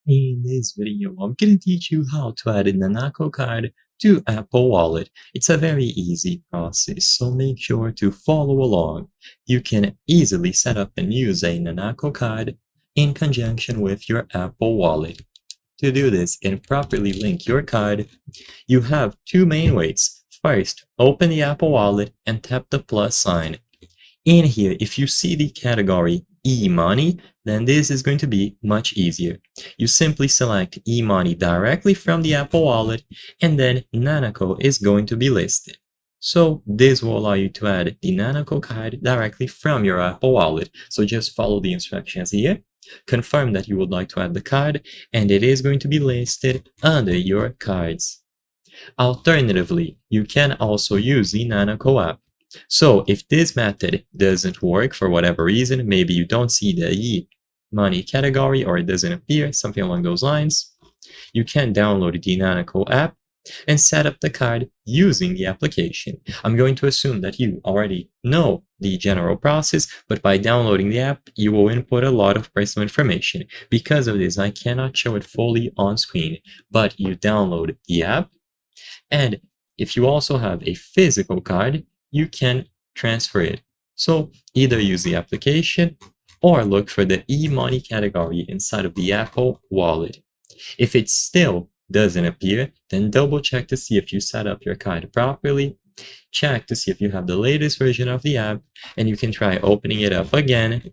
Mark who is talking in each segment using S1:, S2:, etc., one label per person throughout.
S1: In this video, I'm going to teach you how to add a Nanako card to Apple Wallet. It's a very easy process, so make sure to follow along. You can easily set up and use a Nanako card in conjunction with your Apple Wallet. To do this and properly link your card, you have two main ways. First, open the Apple Wallet and tap the plus sign. In here, if you see the category e-money, then this is going to be much easier. You simply select e-money directly from the Apple Wallet, and then Nanako is going to be listed. So this will allow you to add the Nanako card directly from your Apple Wallet. So just follow the instructions here, confirm that you would like to add the card, and it is going to be listed under your cards. Alternatively, you can also use the Nanako app. So if this method doesn't work for whatever reason, maybe you don't see the e-money category or it doesn't appear, something along those lines, you can download the Nanako app and set up the card using the application. I'm going to assume that you already know the general process, but by downloading the app, you will input a lot of personal information. Because of this, I cannot show it fully on screen, but you download the app, and if you also have a physical card, you can transfer it. So either use the application or look for the e-money category inside of the Apple Wallet. If it still doesn't appear, then double check to see if you set up your card properly. Check to see if you have the latest version of the app, and you can try opening it up again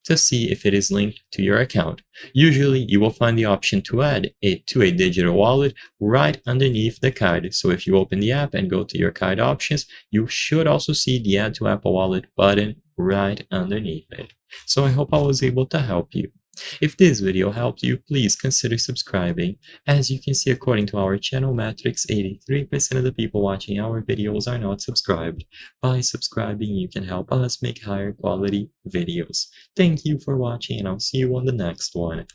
S1: to see if it is linked to your account. Usually, you will find the option to add it to a digital wallet right underneath the card. So if you open the app and go to your card options, you should also see the Add to Apple Wallet button right underneath it. So I hope I was able to help you. If this video helped you, please consider subscribing. As you can see, according to our channel metrics, 83% of the people watching our videos are not subscribed. By subscribing, you can help us make higher quality videos. Thank you for watching, and I'll see you on the next one.